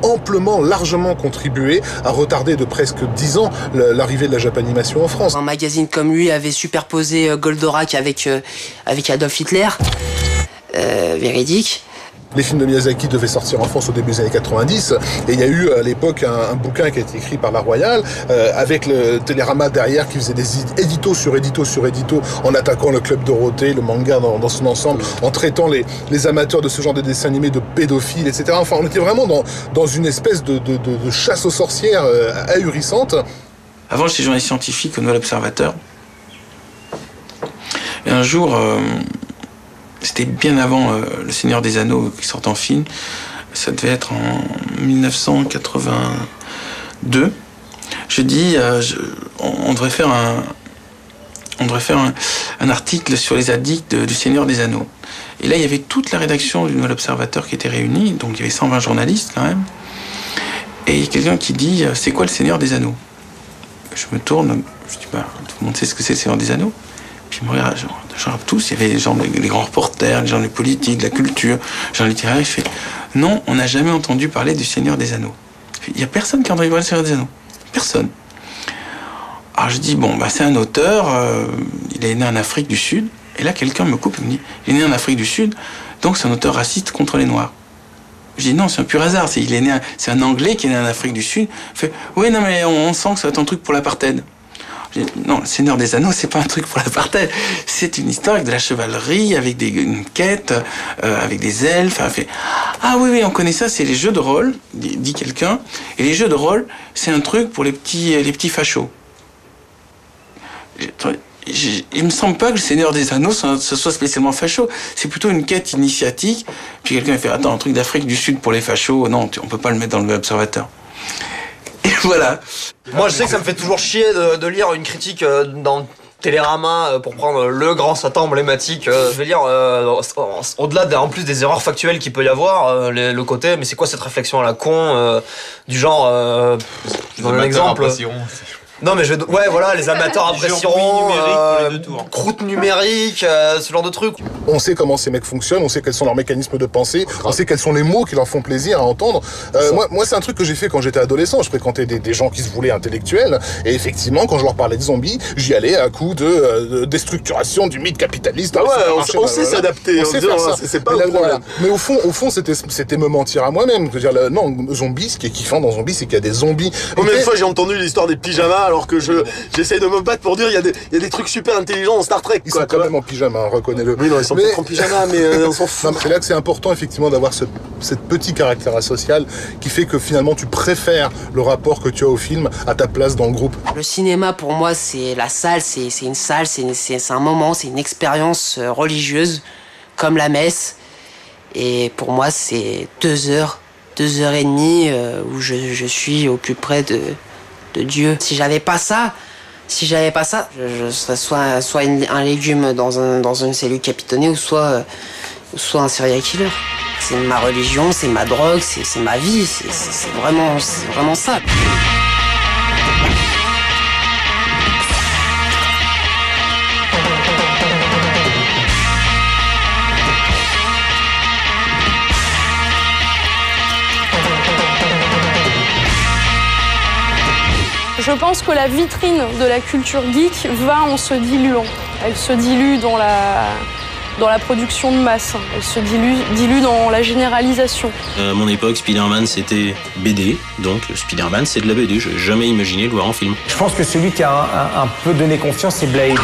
J: amplement, largement contribué à retarder de presque 10 ans l'arrivée de la Japanimation en France.
R: Un magazine comme lui avait superposé Goldorak avec Adolf Hitler, véridique.
J: Les films de Miyazaki devaient sortir en France au début des années 90, et il y a eu à l'époque un bouquin qui a été écrit par la Royale, avec le Télérama derrière qui faisait des éditos sur éditos sur éditos, en attaquant le Club Dorothée, le manga dans son ensemble, en traitant les amateurs de ce genre de dessins animés de pédophiles, etc. Enfin, on était vraiment dans une espèce de chasse aux sorcières ahurissante.
E: Avant, j'étais journaliste scientifique au Nouvel Observateur. Et un jour... C'était bien avant Le Seigneur des Anneaux qui sort en film. Ça devait être en 1982. Je dis, on devrait faire un article sur les addicts du Seigneur des Anneaux. Et là, il y avait toute la rédaction du Nouvel Observateur qui était réunie. Donc, il y avait 120 journalistes quand même. Et il y a quelqu'un qui dit, c'est quoi le Seigneur des Anneaux? Je me tourne, je dis, tout le monde sait ce que c'est le Seigneur des Anneaux. Puis je me regarde, genre tous, il y avait les gens, les grands reporters, les gens des politiques, de la culture, les gens littéraires. Il fait, non, on n'a jamais entendu parler du Seigneur des Anneaux. Il n'y a personne qui a entendu parler du Seigneur des Anneaux. Personne. Alors je dis, c'est un auteur, il est né en Afrique du Sud. Et là, quelqu'un me coupe et me dit, il est né en Afrique du Sud, donc c'est un auteur raciste contre les Noirs. Je dis, non, c'est un pur hasard, c'est un Anglais qui est né en Afrique du Sud. Il fait, oui, non, mais on sent que ça va être un truc pour l'apartheid. Non, le Seigneur des Anneaux, c'est pas un truc pour l'apartheid. C'est une histoire avec de la chevalerie, avec une quête, avec des elfes. Ah oui, on connaît ça, c'est les jeux de rôle, dit quelqu'un. Et les jeux de rôle, c'est un truc pour les petits fachos. Il me semble pas que le Seigneur des Anneaux ce soit spécialement facho. C'est plutôt une quête initiatique. Puis quelqu'un fait, attends, un truc d'Afrique du Sud pour les fachos, non, on peut pas le mettre dans le Observateur. Et voilà.
V: Moi, je sais que ça me fait toujours chier de lire une critique dans Télérama pour prendre le grand Satan emblématique. Je veux dire, au-delà en plus des erreurs factuelles qu'il peut y avoir, le côté, mais c'est quoi cette réflexion à la con du genre, je donne un exemple. Non mais ouais voilà, les amateurs apprécieront, croûte numérique, ce genre de trucs.
J: On sait comment ces mecs fonctionnent, on sait quels sont leurs mécanismes de pensée, on sait quels sont les mots qui leur font plaisir à entendre. Moi c'est un truc que j'ai fait quand j'étais adolescent, je fréquentais des gens qui se voulaient intellectuels, et effectivement quand je leur parlais de zombies, j'y allais à coup de déstructuration du mythe capitaliste.
P: Ah ouais, on sait s'adapter,
J: on sait faire ça.
P: C'est pas le problème.
J: Mais au fond c'était me mentir à moi-même. Je veux dire, non, zombie, ce qui est kiffant dans zombie, c'est qu'il y a des zombies.
P: Combien de fois j'ai entendu l'histoire des pyjamas alors que j'essaye de me battre pour dire il y a des trucs super intelligents dans Star Trek.
J: Ils sont quand même en pyjama, reconnais-le.
P: Oui, non, ils sont peut-être en pyjama, mais on s'en fout.
J: C'est là que c'est important effectivement d'avoir cette petit caractère asocial qui fait que finalement tu préfères le rapport que tu as au film à ta place dans le groupe.
R: Le cinéma pour moi c'est la salle, c'est une salle, c'est un moment, c'est une expérience religieuse comme la messe. Et pour moi, c'est 2 heures, 2 heures et demie où je suis au plus près de Dieu. Si j'avais pas ça, je serais soit un légume dans une cellule capitonnée ou soit un serial killer. C'est ma religion, c'est ma drogue, c'est ma vie, c'est vraiment ça.
B: Je pense que la vitrine de la culture geek va en se diluant. Elle se dilue dans la production de masse. Elle se dilue dans la généralisation.
Q: À mon époque, Spider-Man, c'était BD. Donc, Spider-Man, c'est de la BD. Je n'ai jamais imaginé le voir en film.
H: Je pense que celui qui a un peu donné confiance, c'est Blade.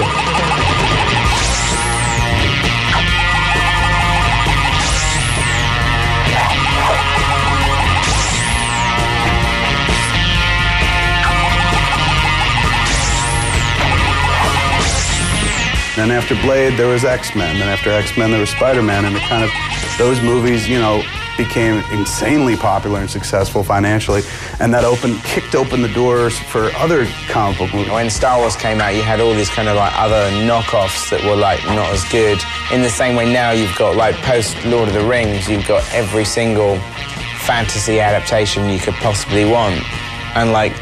K: Then after Blade, there was X-Men. Then after X-Men, there was Spider-Man. And those movies, became insanely popular and successful financially. And that kicked open the doors for other comic book movies.
S: When Star Wars came out, you had all these kind of other knockoffs that were not as good. In the same way now you've got post Lord of the Rings, you've got every single fantasy adaptation you could possibly want. And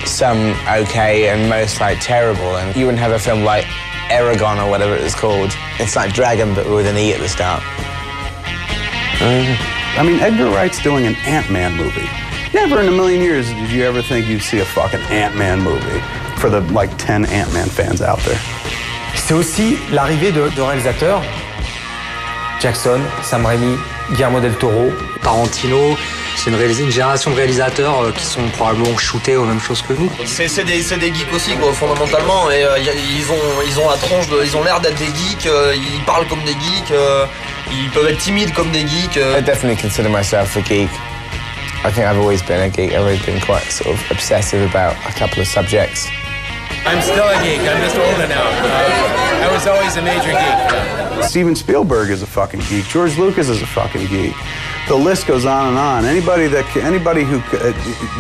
S: some okay and most terrible. And you wouldn't have a film like Eragon or whatever it was called. It's like Dragon, but with an E at the start.
K: I mean, Edgar Wright's doing an Ant-Man movie. Never in a million years did you ever think you'd see a fucking Ant-Man movie for the 10 Ant-Man fans out there.
H: C'est aussi l'arrivée de réalisateurs. Jackson, Sam Raimi, Guillermo del Toro.
T: Tarantino, c'est une génération de réalisateurs qui sont probablement shootés aux mêmes choses que nous.
V: C'est des geeks aussi, fondamentalement, et ils ont la tronche, ils ont l'air d'être des geeks, ils parlent comme des geeks, ils peuvent être timides comme des geeks.
S: I definitely consider myself a geek. I think I've always been a geek. I've always been quite sort of obsessive about a couple of subjects.
U: I'm still a geek. I'm just older now. I was always a major geek.
K: Steven Spielberg is a fucking geek. George Lucas is a fucking geek. The list goes on and on.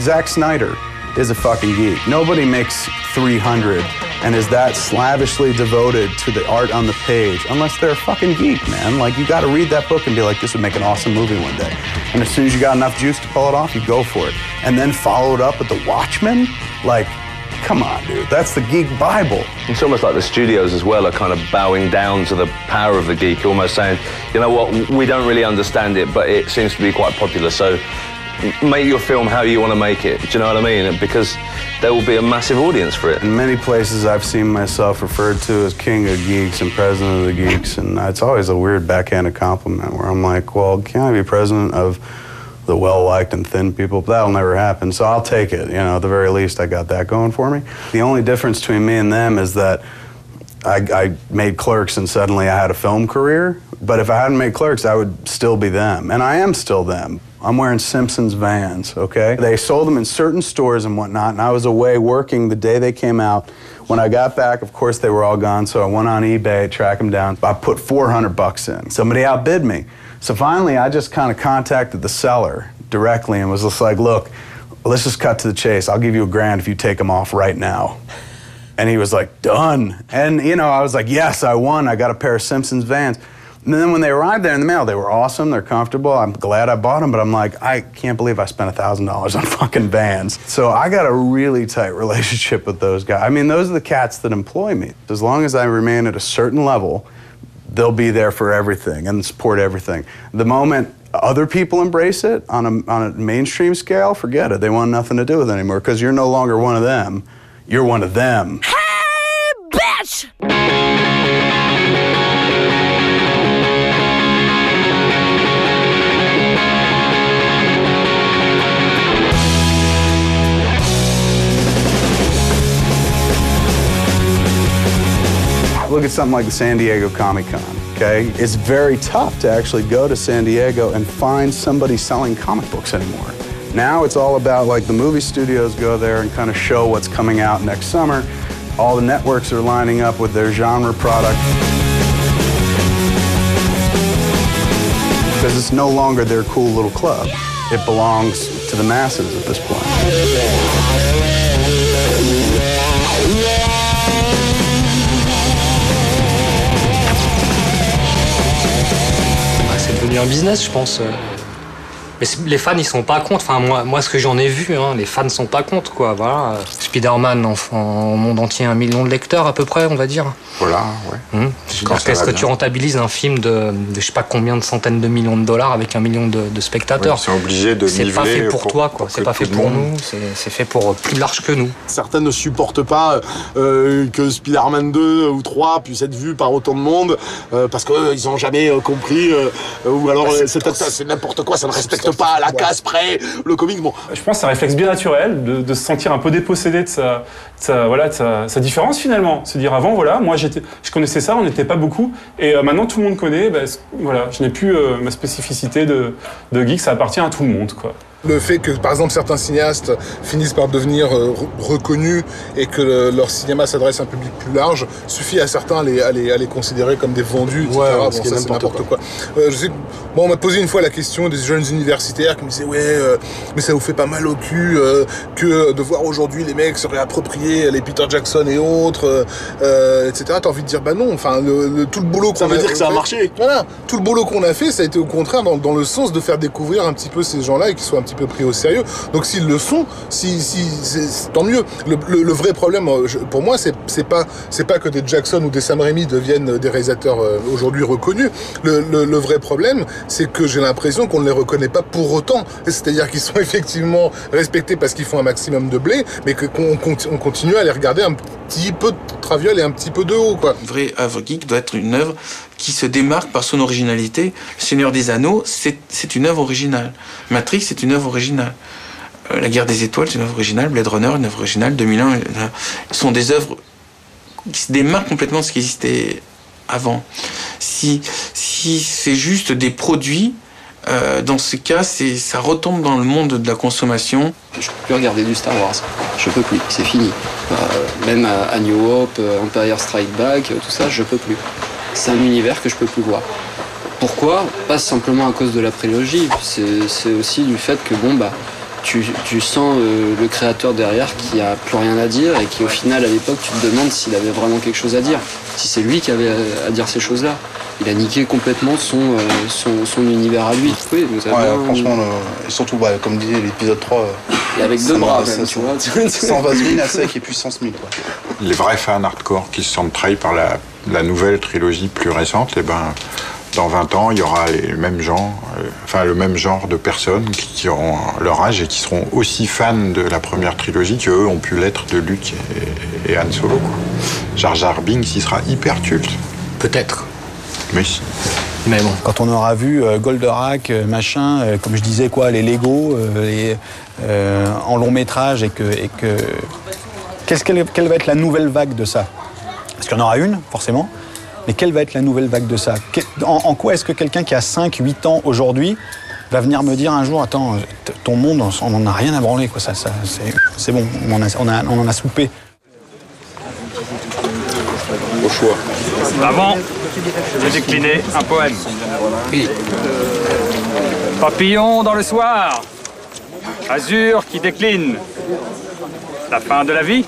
K: Zack Snyder is a fucking geek. Nobody makes 300 and is that slavishly devoted to the art on the page unless they're a fucking geek, man. You gotta read that book and be like, this would make an awesome movie one day. And as soon as you got enough juice to pull it off, you go for it. And then follow it up with The Watchmen, come on, dude, that's the geek Bible.
X: It's almost like the studios as well are kind of bowing down to the power of the geek, almost saying, you know what, we don't really understand it, but it seems to be quite popular, so make your film how you want to make it. Do you know what I mean? Because there will be a massive audience for it.
K: In many places, I've seen myself referred to as king of geeks and president of the geeks, and it's always a weird backhanded compliment where I'm like, well, can I be president of the well-liked and thin people? But that'll never happen, so I'll take it. At the very least, I got that going for me. The only difference between me and them is that I made Clerks and suddenly I had a film career, but if I hadn't made Clerks, I would still be them, and I am still them. I'm wearing Simpsons Vans, okay? They sold them in certain stores and whatnot, and I was away working the day they came out. When I got back, of course, they were all gone, so I went on eBay, tracked them down. I put $400 in. Somebody outbid me. So finally, I just kind of contacted the seller directly and was just like, look, let's just cut to the chase. I'll give you $1,000 if you take them off right now. And he was like, done. And, I was like, yes, I won. I got a pair of Simpsons Vans. And then when they arrived there in the mail, they were awesome, they're comfortable. I'm glad I bought them, but I'm like, I can't believe I spent $1,000 on fucking Vans. So I got a really tight relationship with those guys. I mean, those are the cats that employ me. As long as I remain at a certain level, they'll be there for everything and support everything. The moment other people embrace it on a mainstream scale, forget it. They want nothing to do with it anymore because you're no longer one of them. You're one of them.
Y: Hey, bitch!
K: Look at something like the San Diego Comic-Con, okay? It's very tough to actually go to San Diego and find somebody selling comic books anymore. Now it's all about the movie studios go there and kind of show what's coming out next summer. All the networks are lining up with their genre product. Because it's no longer their cool little club. It belongs to the masses at this point.
T: C'est devenu un business, je pense. Mais les fans, ils sont pas contre. Enfin, moi, ce que j'en ai vu, hein, les fans sont pas contre, quoi. Voilà. Spider-Man, au monde entier, 1 million de lecteurs, à peu près, on va dire.
A: Voilà, ouais.
T: Qu'est-ce que tu rentabilises un film de je sais pas combien de centaines de millions de dollars avec 1 million de spectateurs?
A: Ouais, c'est obligé de
T: C'est pas fait pour toi, quoi. C'est pas fait pour nous. C'est fait pour plus large que nous.
P: Certains ne supportent pas que Spider-Man 2 ou 3 puisse être vu par autant de monde parce qu'ils n'ont jamais compris ou alors c'est n'importe quoi, ça ne respecte pas à la case près le comic. Bon.
D: Je pense que c'est un réflexe bien naturel de se sentir un peu dépossédé de sa différence finalement. Se dire avant, voilà, moi je connaissais ça, on n'était pas beaucoup, et maintenant tout le monde connaît, voilà, je n'ai plus ma spécificité de geek, ça appartient à tout le monde, quoi.
J: Le fait que, par exemple, certains cinéastes finissent par devenir reconnus et que leur cinéma s'adresse à un public plus large, suffit à certains à les considérer comme des vendus, etc.
P: Ouais,
J: bon, ça, c'est n'importe quoi. Je sais que, on m'a posé une fois la question des jeunes universitaires qui me disaient mais ça vous fait pas mal au cul que de voir aujourd'hui les mecs se réapproprier les Peter Jackson et autres, etc. T'as envie de dire non, enfin tout le boulot qu'on a fait... Ça veut dire que ça a marché. Voilà, tout le boulot qu'on a fait, ça a été au contraire dans le sens de faire découvrir un petit peu ces gens-là et qu'ils soient un petit peu pris au sérieux. Donc s'ils le sont, tant mieux. Le vrai problème, pour moi, c'est pas que des Jackson ou des Sam Raimi deviennent des réalisateurs aujourd'hui reconnus. Le vrai problème, c'est que j'ai l'impression qu'on ne les reconnaît pas pour autant. C'est-à-dire qu'ils sont effectivement respectés parce qu'ils font un maximum de blé, mais qu'on continue à les regarder un petit peu de traviole et un petit peu de haut, quoi.
E: Une vraie œuvre geek doit être une œuvre qui se démarque par son originalité. Le Seigneur des Anneaux, c'est une œuvre originale. Matrix, c'est une œuvre originale. La Guerre des Étoiles, c'est une œuvre originale. Blade Runner, une œuvre originale. 2001, sont des œuvres qui se démarquent complètement de ce qui existait avant. Si c'est juste des produits, dans ce cas, ça retombe dans le monde de la consommation.
F: Je peux plus regarder du Star Wars. Je peux plus, c'est fini. Même à New Hope, Empire Strike Back, tout ça, je peux plus. C'est un univers que je peux plus voir. Pourquoi? Pas simplement à cause de la prélogie, c'est aussi du fait que tu sens le créateur derrière qui a plus rien à dire et qui au final à l'époque tu te demandes s'il avait vraiment quelque chose à dire, si c'est lui qui avait à dire ces choses-là. Il a niqué complètement son univers à lui. Oui,
K: franchement, et surtout comme disait l'épisode 3.
F: Et avec deux bras même, tu vois.
K: Sans vaseline à sec et puissance 1000. Quoi.
A: Les vrais fans hardcore qui se sentent trahis par la nouvelle trilogie plus récente, dans 20 ans, il y aura les mêmes gens, le même genre de personnes qui auront leur âge et qui seront aussi fans de la première trilogie qu'eux ont pu l'être de Luke et Han Solo. Quoi. Jar Jar Binks, il sera hyper culte.
T: Peut-être.
A: Mais si.
M: Mais bon. Quand on aura vu Goldorak, comme je disais, les Lego, en long métrage quelle va être la nouvelle vague de ça? Parce qu'il y en aura une, forcément. Mais quelle va être la nouvelle vague de ça? En quoi est-ce que quelqu'un qui a 5-8 ans aujourd'hui va venir me dire un jour, attends, ton monde, on n'en a rien à branler, quoi. C'est bon, on en a soupé.
A: Au choix.
I: Avant, j'ai décliné un poème. Papillon dans le soir, azur qui décline. La fin de la vie.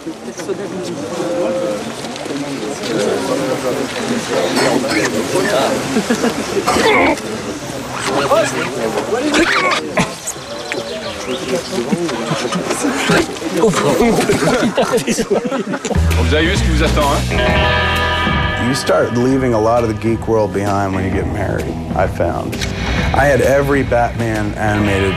I: Vous avez vu ce qui vous attend, hein?
K: You start leaving a lot of the geek world behind when you get married, I found. I had every Batman animated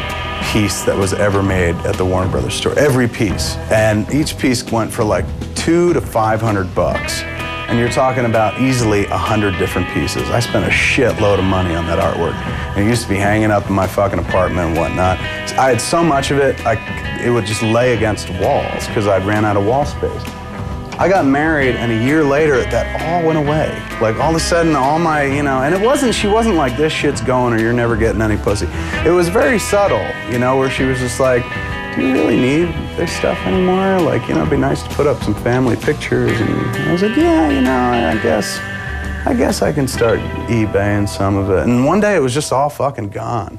K: piece that was ever made at the Warner Brothers store, every piece. And each piece went for like $200 to $500. And you're talking about easily 100 different pieces. I spent a shitload of money on that artwork. And it used to be hanging up in my fucking apartment and whatnot. I had so much of it, it would just lay against walls because I'd ran out of wall space. I got married, and a year later, that all went away. Like, all of a sudden, all my, and she wasn't like, this shit's going or you're never getting any pussy. It was very subtle, where she was just like, do you really need this stuff anymore? Like, it'd be nice to put up some family pictures. And I was like, yeah, I guess. I guess I can start eBaying some of it. And one day it was just all fucking gone.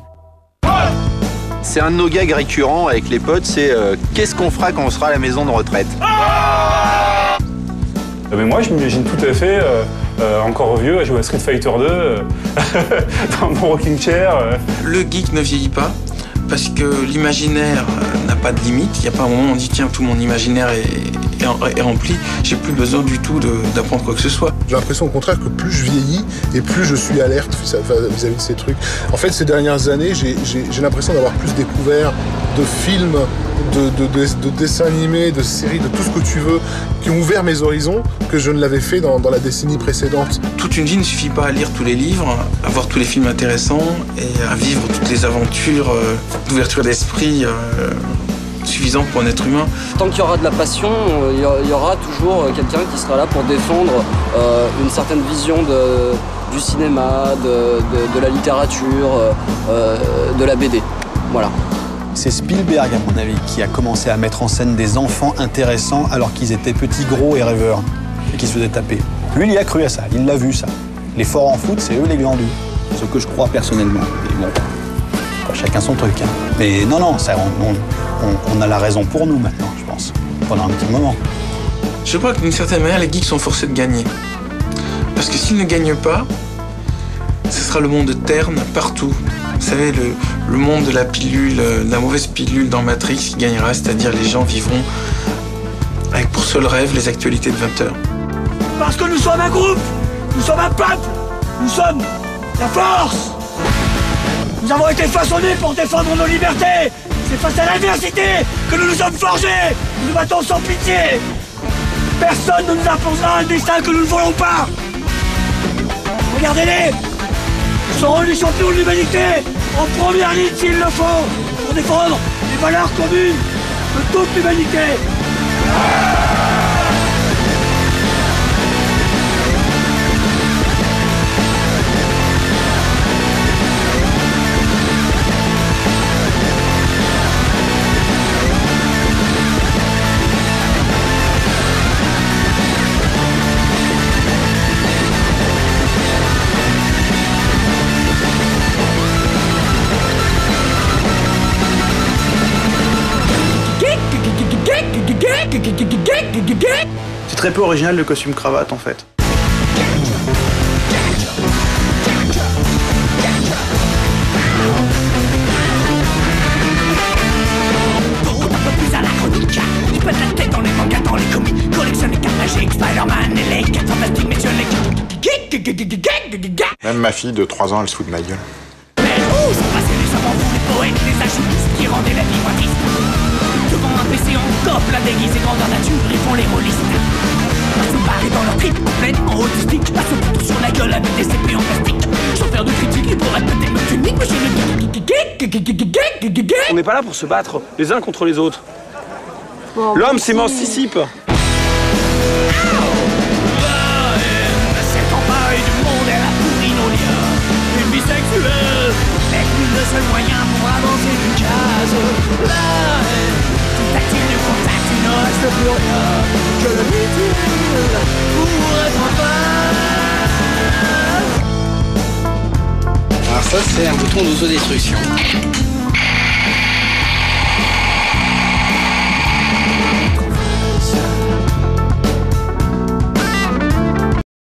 C: C'est un de nos gags récurrents avec les potes, c'est qu'est-ce qu'on fera quand on sera à la maison de retraite?
D: Mais moi, je m'imagine tout à fait, encore vieux, à jouer à Street Fighter 2, dans mon rocking chair.
E: Le geek ne vieillit pas, parce que l'imaginaire n'a pas de limite. Il n'y a pas un moment où on dit tiens, tout mon imaginaire est rempli, j'ai plus besoin du tout d'apprendre quoi que ce soit.
J: J'ai l'impression au contraire que plus je vieillis et plus je suis alerte vis-à-vis de ces trucs. En fait, ces dernières années, j'ai l'impression d'avoir plus découvert de films, de dessins animés, de séries, de tout ce que tu veux, qui ont ouvert mes horizons que je ne l'avais fait dans la décennie précédente.
E: Toute une vie ne suffit pas à lire tous les livres, à voir tous les films intéressants et à vivre toutes les aventures d'ouverture d'esprit suffisantes pour un être humain.
F: Tant qu'il y aura de la passion, il y aura toujours quelqu'un qui sera là pour défendre une certaine vision du cinéma, de la littérature, de la BD. Voilà.
M: C'est Spielberg, à mon avis, qui a commencé à mettre en scène des enfants intéressants alors qu'ils étaient petits, gros et rêveurs, et qui se faisaient taper. Lui, il y a cru à ça, il l'a vu, ça. Les forts en foot, c'est eux les glandus. Ce que je crois personnellement. Et bon, chacun son truc. Hein. Mais non, ça, on a la raison pour nous maintenant, je pense, pendant un petit moment.
E: Je crois que d'une certaine manière, les geeks sont forcés de gagner. Parce que s'ils ne gagnent pas, ce sera le monde terne partout. Vous savez, le monde de la pilule, de la mauvaise pilule dans Matrix qui gagnera, c'est-à-dire les gens vivront avec pour seul rêve les actualités de 20h.
G: Parce que nous sommes un groupe, nous sommes un peuple, nous sommes la force. Nous avons été façonnés pour défendre nos libertés. C'est face à l'adversité que nous nous sommes forgés. Nous nous battons sans pitié. Personne ne nous imposera un destin que nous ne voulons pas. Regardez-les. Ils seront les champions de l'humanité, en première ligne s'il le faut, pour défendre les valeurs communes de toute l'humanité.
N: C'est très peu original le costume cravate en fait.
G: Pour un peu plus anachronique, il pète la tête dans les mangas, dans les comics, collectionne les cartes magiques, Spider-Man et les 4 fantastiques, messieurs les
A: Même ma fille de 3 ans, elle se fout de ma gueule.
G: Mais où sont passés les savants fous, les poètes, les alchimistes qui rendaient la vie moins triste? Devant un PC en cope, la déguisée grandeur nature, ils font les rôlistes. Se barrer dans leur trip, complètement autistique. Passe au couteau sur la gueule avec des CP en plastique. Sans faire de critique, ils pourraient peut-être me tuer, monsieur le
N: On n'est pas là pour se battre les uns contre les autres. L'homme s'émancipe.
G: Cette empaille du monde, elle a pourri nos liens. Une bisexuelle n'est plus le seul moyen pour avancer d'une case. La haine, tout tactile du contact, il ne reste plus rien que l'habitude pour être en paix.
F: Alors ça, c'est un bouton d'autodestruction.